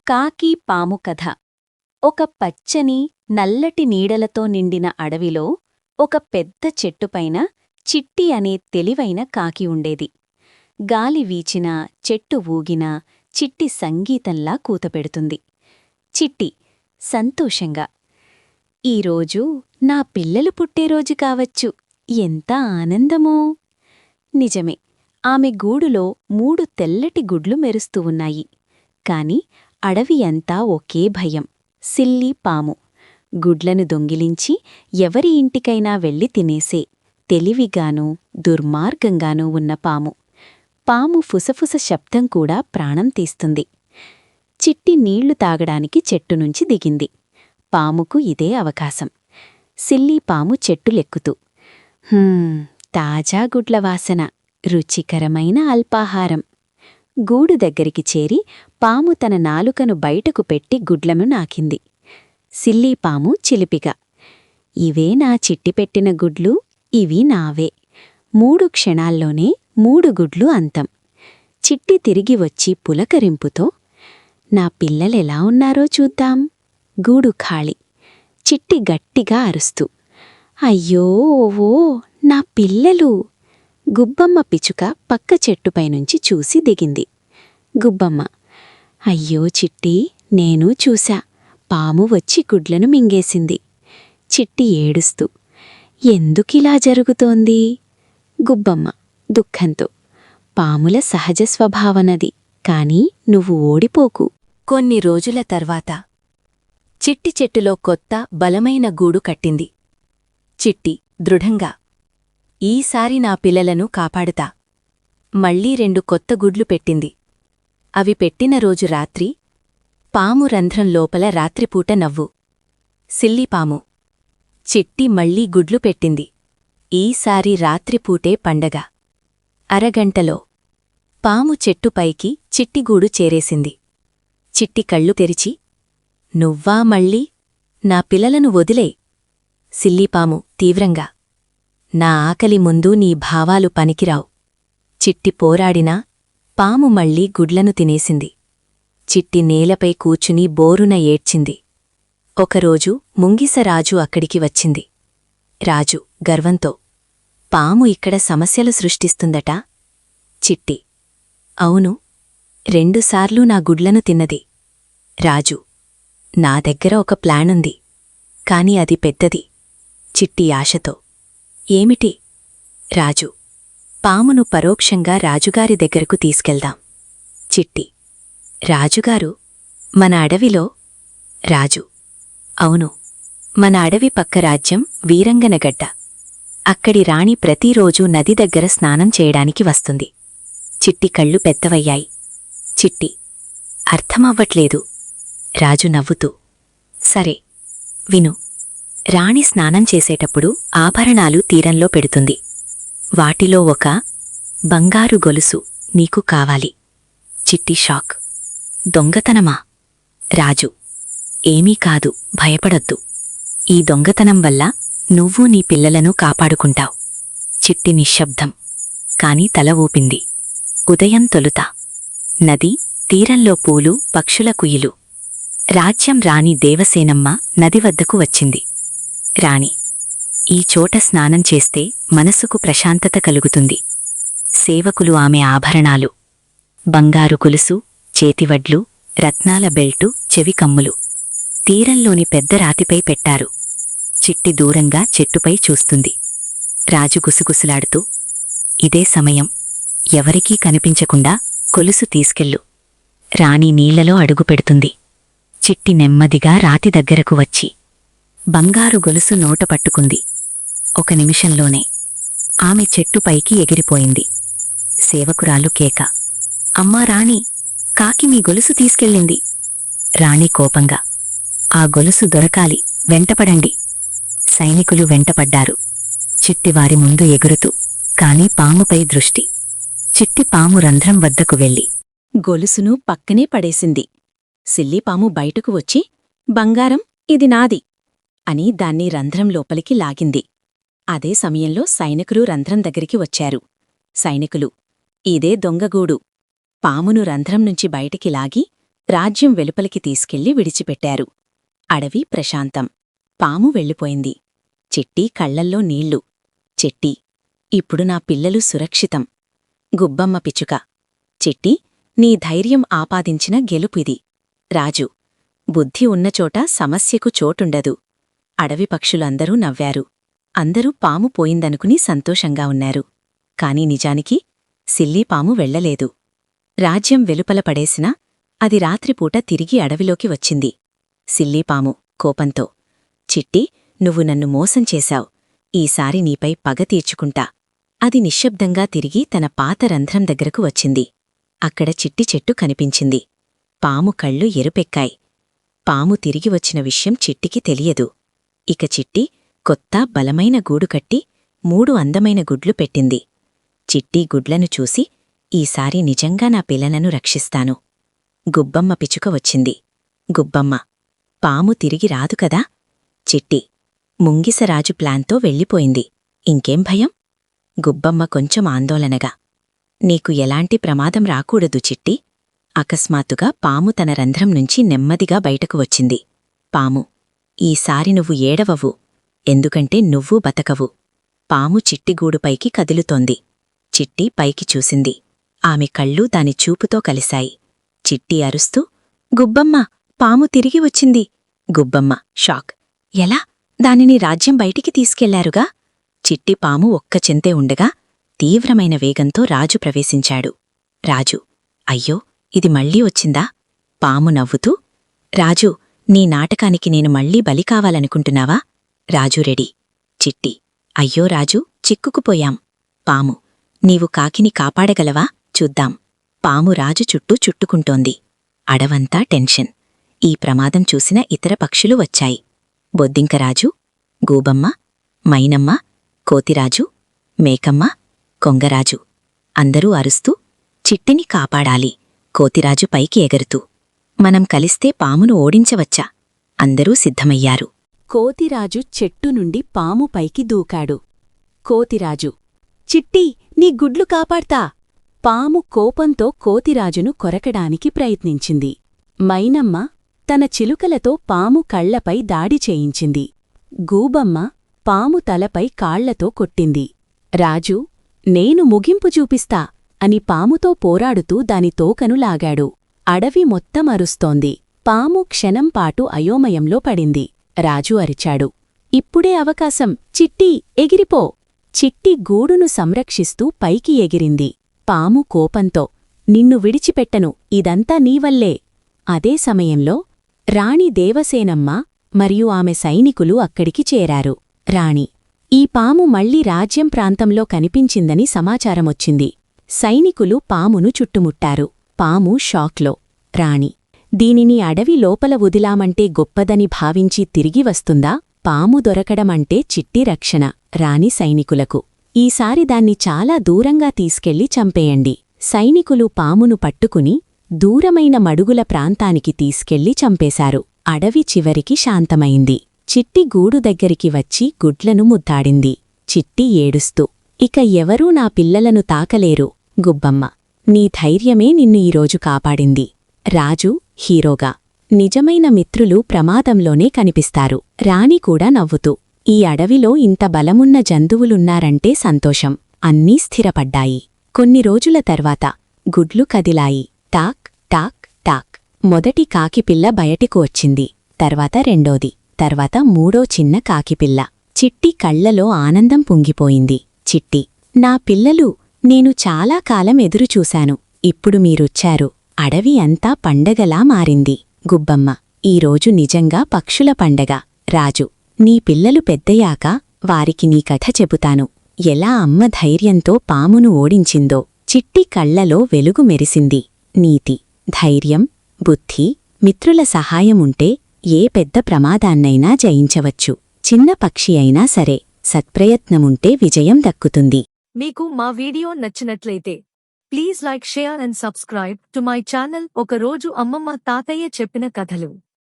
కాకి పాము కథ. ఒక పచ్చని నల్లటి నీడలతో నిండిన అడవిలో ఒక పెద్ద చెట్టుపైన చిట్టి అనే తెలివైన కాకి ఉండేది. గాలి వీచినా చెట్టు ఊగినా చిట్టి సంగీతంలా కూతపెడుతుంది. చిట్టి సంతోషంగా, ఈరోజు నా పిల్లలు పుట్టేరోజు కావచ్చు, ఎంత ఆనందమో. నిజమే, ఆమె గూడులో 3 తెల్లటి గుడ్లు మెరుస్తూ ఉన్నాయి. కాని అడవి అంతా ఒకే భయం, సిల్లి పాము. గుడ్లను దొంగిలించి ఎవరి ఇంటికైనా వెళ్లి తినేసే తెలివిగానూ దుర్మార్గంగానూ ఉన్న పాము. పాము ఫుసఫుస శబ్దం కూడా ప్రాణం తీస్తుంది. చిట్టి నీళ్లు తాగడానికి చెట్టునుంచి దిగింది. పాముకు ఇదే అవకాశం. సిల్లి పాము చెట్టులెక్కుతూ, తాజా గుడ్ల వాసన, రుచికరమైన అల్పాహారం. గూడు దగ్గరికి చేరి పాము తన నాలుకను బయటకు పెట్టి గుడ్లను నాకింది. సిల్లీపాము చిలిపిగా, ఇవే నా చిట్టి పెట్టిన గుడ్లు, ఇవి నావే. 3 క్షణాల్లోనే 3 గుడ్లు అంతం. చిట్టి తిరిగి వచ్చి పులకరింపుతో, నా పిల్లలెలా ఉన్నారో చూద్దాం. గూడు ఖాళీ. చిట్టి గట్టిగా అరుస్తూ, అయ్యో ఓవో నా పిల్లలు. గుబ్బమ్మ పిచుక పక్క చెట్టుపైనుంచి చూసి దిగింది. గుబ్బమ్మ, అయ్యో చిట్టి, నేను చూశా, పాము వచ్చి గుడ్లను మింగేసింది. చిట్టి ఏడుస్తూ, ఎందుకిలా జరుగుతోంది? గుబ్బమ్మ దుఃఖంతో, పాముల సహజ స్వభావనది, కాని నువ్వు ఓడిపోకు. కొన్ని రోజుల తర్వాత చిట్టి చెట్టులో కొత్త బలమైన గూడు కట్టింది. చిట్టి దృఢంగా, ఈసారి నా పిల్లలను కాపాడుతా. మళ్లీ 2 కొత్త గుడ్లు పెట్టింది. అవి పెట్టిన రోజు రాత్రి పాము రంధ్రం లోపల రాత్రిపూట నవ్వు. సిల్లిపాము. చిట్టి మళ్లీ గుడ్లు పెట్టింది. ఈసారి రాత్రిపూటే పండగ. అరగంటలో పాము చెట్టుపైకి చిట్టిగూడు చేరేసింది. చిట్టి కళ్ళు తెరిచి, నువ్వా మళ్ళీ? నా పిల్లలను వదిలే. సిల్లిపాము తీవ్రంగా, నా ఆకలి ముందు నీ భావాలు పనికిరావు. చిట్టి పోరాడినా పాము మళ్లీ గుడ్లను తినేసింది. చిట్టి నేలపై కూచుని బోరున ఏడ్చింది. ఒకరోజు ముంగిసరాజు అక్కడికి వచ్చింది. రాజు గర్వంతో, పాము ఇక్కడ సమస్యలు సృష్టిస్తుందట. చిట్టి, అవును, 2 సార్లు నా గుడ్లను తిన్నది. రాజు, నా దగ్గర ఒక ప్లానుంది, కాని అది పెద్దది. చిట్టి ఆశతో, ఏమిటి? రాజు, పామును పరోక్షంగా రాజుగారి దగ్గరకు తీసుకెళ్దాం. చిట్టి, రాజుగారు, మన అడవిలో? రాజు, అవును, మన అడవి పక్క రాజ్యం వీరంగనగడ్డ. అక్కడి రాణి ప్రతిరోజూ నది దగ్గర స్నానం చేయడానికి వస్తుంది. చిట్టి కళ్ళు పెద్దవయ్యాయి. చిట్టి, అర్థమవ్వట్లేదు. రాజు నవ్వుతూ, సరే విను. రాణి స్నానం చేసేటప్పుడు ఆభరణాలు తీరంలో పెడుతుంది. వాటిలో ఒక బంగారు గొలుసు నీకు కావాలి. చిట్టి షాక్. దొంగతనమా? రాజు, ఏమీ కాదు, భయపడొద్దు. ఈ దొంగతనం వల్ల నువ్వు నీ పిల్లలను కాపాడుకుంటావు. చిట్టి నిశ్శబ్దం, కాని తల ఊపింది. ఉదయం తొలుత నది తీరంలో పూలు, పక్షుల కుయిలు. రాజ్యం రాణి దేవసేనమ్మ నది వద్దకు వచ్చింది. రాణి, ఈ చోట స్నానం చేస్తే మనసుకు ప్రశాంతత కలుగుతుంది. సేవకులు ఆమె ఆభరణాలు, బంగారు గొలుసు, చేతివడ్లు, రత్నాల బెల్టు, చెవికమ్ములు తీరంలోని పెద్ద రాతిపై పెట్టారు. చిట్టి దూరంగా చెట్టుపై చూస్తుంది. రాజు గుసగుసలాడుతూ, ఇదే సమయం, ఎవరికీ కనిపించకుండా కొలుసు తీసుకెళ్ళు. రాణి నీళ్లలో అడుగుపెడుతుంది. చిట్టి నెమ్మదిగా రాతి దగ్గరకు వచ్చి బంగారు గొలుసు నోట పట్టుకుంది. 1 నిమిషంలోనే ఆమె చెట్టుపైకి ఎగిరిపోయింది. సేవకురాలు కేక, అమ్మా రాణి, కాకి మీ గొలుసు తీసుకెళ్ళింది. రాణి కోపంగా, ఆ గొలుసు దొరకాలి, వెంటపడండి. సైనికులు వెంటపడ్డారు. చిట్టి వారి ముందు ఎగురుతూ, కాని పాముపై దృష్టి. చిట్టి పాము రంధ్రం వద్దకు వెళ్లి గొలుసును పక్కనే పడేసింది. సిల్లిపాము బయటకు వచ్చి, బంగారం, ఇది నాది అని దాన్ని రంధ్రం లోపలికి లాగింది. అదే సమయంలో సైనికులు రంధ్రం దగ్గరికి వచ్చారు. సైనికులు, ఇదే దొంగగూడు. పామును రంధ్రం నుంచి బయటికి లాగి రాజ్యం వెలుపలికి తీసుకెళ్లి విడిచిపెట్టారు. అడవి ప్రశాంతం. పాము వెళ్ళిపోయింది. చిట్టి కళ్లల్లో నీళ్లు. చిట్టి, ఇప్పుడు నా పిల్లలు సురక్షితం. గుబ్బమ్మ పిచ్చుక, చిట్టి, నీ ధైర్యం ఆపాదించిన గెలుపిది. రాజు, బుద్ధి ఉన్నచోట సమస్యకు చోటుండదు. అడవి పక్షులందరూ నవ్వారు. అందరూ పాము పోయిందనుకుని సంతోషంగా ఉన్నారు. కాని నిజానికి సిల్లీపాము వెళ్లలేదు. రాజ్యం వెలుపల పడేసినా అది రాత్రిపూట తిరిగి అడవిలోకి వచ్చింది. సిల్లీపాము కోపంతో, చిట్టి, నువ్వు నన్ను మోసం చేశావ్. ఈసారి నీపై పగ తీర్చుకుంటా. అది నిశ్శబ్దంగా తిరిగి తన పాత రంధ్రం దగ్గరకు వచ్చింది. అక్కడ చిట్టి చెట్టు కనిపించింది. పాము కళ్ళు ఎరుపెక్కాయి. పాము తిరిగి వచ్చిన విషయం చిట్టికి తెలియదు. ఇక చిట్టి కొత్త బలమైన గూడు కట్టి 3 అందమైన గుడ్లు పెట్టింది. చిట్టి గుడ్లను చూసి, ఈసారి నిజంగా నా పిల్లలను రక్షిస్తాను. గుబ్బమ్మ పిచ్చుక వచ్చింది. గుబ్బమ్మ, పాము తిరిగి రాదు కదా? చిట్టి, ముంగిసరాజు ప్లాన్తో వెళ్ళిపోయింది. ఇంకేం భయం? గుబ్బమ్మ కొంచెం ఆందోళనగా, నీకు ఎలాంటి ప్రమాదం రాకూడదు చిట్టి. అకస్మాత్తుగా పాము తన రంధ్రం నుంచి నెమ్మదిగా బయటకు వచ్చింది. పాము, ఈసారి నువ్వు ఏడవవు. ఎందుకంటే నువ్వూ బతకవు. పాము చిట్టిగూడుపైకి కదులుతోంది. చిట్టి పైకి చూసింది. ఆమె కళ్ళు దాని చూపుతో కలిశాయి. చిట్టి అరుస్తూ, గుబ్బమ్మ, పాము తిరిగి వచ్చింది. గుబ్బమ్మ షాక్. ఎలా? దానిని రాజ్యం బయటికి తీసుకెళ్లారుగా? చిట్టి పాము ఒక్క చెంతే ఉండగా తీవ్రమైన వేగంతో రాజు ప్రవేశించాడు. రాజు, అయ్యో, ఇది మళ్ళీ వచ్చిందా? పాము నవ్వుతూ, రాజు, నీ నాటకానికి నేను మళ్ళీ బలి కావాలనుకుంటున్నావా? రాజు రెడీ. చిట్టి, అయ్యో రాజు, చిక్కుకుపోయాం. పాము, నీవు కాకిని కాపాడగలవా? చూద్దాం. పాము రాజు చుట్టూ చుట్టుకుంటోంది. అడవంతా టెన్షన్. ఈ ప్రమాదం చూసిన ఇతర పక్షులు వచ్చాయి. బొద్దింకరాజు, గూబమ్మ, మైనమ్మ, కోతిరాజు, మేకమ్మ, కొంగరాజు. అందరూ అరుస్తూ, చిట్టిని కాపాడాలి. కోతిరాజు పైకి ఎగరుతూ, మనం కలిస్తే పామును ఓడించవచ్చా? అందరూ సిద్ధమయ్యారు. కోతిరాజు చెట్టు నుండి పాము పైకి దూకాడు. కోతిరాజు, చిట్టి, నీ గుడ్లు కాపాడ్తా! పాము కోపంతో కోతిరాజును కొరకడానికి ప్రయత్నించింది. మైనమ్మ తన చిలుకలతో పాము కళ్లపై దాడి చేయించింది. గూబమ్మ పాము తలపై కాళ్లతో కొట్టింది. రాజు, నేను ముగింపు చూపిస్తా అని పాముతో పోరాడుతూ దాని తోకను లాగాడు. అడవి మొత్తం అరుస్తోంది. పాము క్షణంపాటు అయోమయంలో పడింది. రాజు అరిచాడు, ఇప్పుడే అవకాశం, చిట్టి, ఎగిరిపో! చిట్టి గూడును సంరక్షిస్తూ పైకి ఎగిరింది. పాము కోపంతో, నిన్ను విడిచిపెట్టను, ఇదంతా నీవల్లే! అదే సమయంలో రాణి దేవసేనమ్మ మరియు ఆమె సైనికులు అక్కడికి చేరారు. రాణి, ఈ పాము మళ్లీ రాజ్యం ప్రాంతంలో కనిపించిందని సమాచారమొచ్చింది. సైనికులు పామును చుట్టుముట్టారు. పాము షాక్లో. రాణి, దీనిని అడవి లోపల వదిలామంటే గొప్పదని భావించి తిరిగి వస్తుందా? పాము దొరకడమంటే చిట్టి రక్షణ. రాణి సైనికులకు, ఈసారి దాన్ని చాలా దూరంగా తీసుకెళ్లి చంపేయండి. సైనికులు పామును పట్టుకుని దూరమైన మడుగుల ప్రాంతానికి తీసుకెళ్లి చంపేశారు. అడవి చివరికి శాంతమైంది. చిట్టి గూడు దగ్గరికి వచ్చి గుడ్లను ముద్దాడింది. చిట్టి ఏడుస్తూ, ఇక ఎవరూ నా పిల్లలను తాకలేరు. గుబ్బమ్మ, నీ ధైర్యమే నిన్ను ఈరోజు కాపాడింది. రాజు హీరోగా, నిజమైన మిత్రులు ప్రమాదంలోనే కనిపిస్తారు. రాణి కూడా నవ్వుతూ, ఈ అడవిలో ఇంత బలమున్న జంతువులున్నారంటే సంతోషం. అన్నీ స్థిరపడ్డాయి. కొన్ని రోజుల తర్వాత గుడ్లు కదిలాయి. Talk talk talk. మొదటి కాకిపిల్ల బయటికు వచ్చింది. తర్వాత రెండోది. తర్వాత మూడో చిన్న కాకిపిల్ల. చిట్టి కళ్లలో ఆనందం పొంగిపోయింది. చిట్టి, నా పిల్లలు, నేను చాలా కాలం ఎదురుచూశాను. ఇప్పుడు మీరొచ్చారు. అడవి అంతా పండగలా మారింది. గుబ్బమ్మ, ఈరోజు నిజంగా పక్షుల పండగ. రాజు, నీ పిల్లలు పెద్దయాక వారికి నీ కథ చెబుతాను. ఎలా అమ్మ ధైర్యంతో పామును ఓడించిందో. చిట్టి కళ్లలో వెలుగు మెరిసింది. నీతి, ధైర్యం, బుద్ధి, మిత్రుల సహాయముంటే ఏ పెద్ద ప్రమాదాన్నైనా జయించవచ్చు. చిన్న పక్షి అయినా సరే, సత్ప్రయత్నముంటే విజయం దక్కుతుంది. మీకు మా వీడియో నచ్చినట్లయితే please like, share and subscribe to my channel. ఒకరోజు అమ్మమ్మ తాతయ్య చెప్పిన కథలు.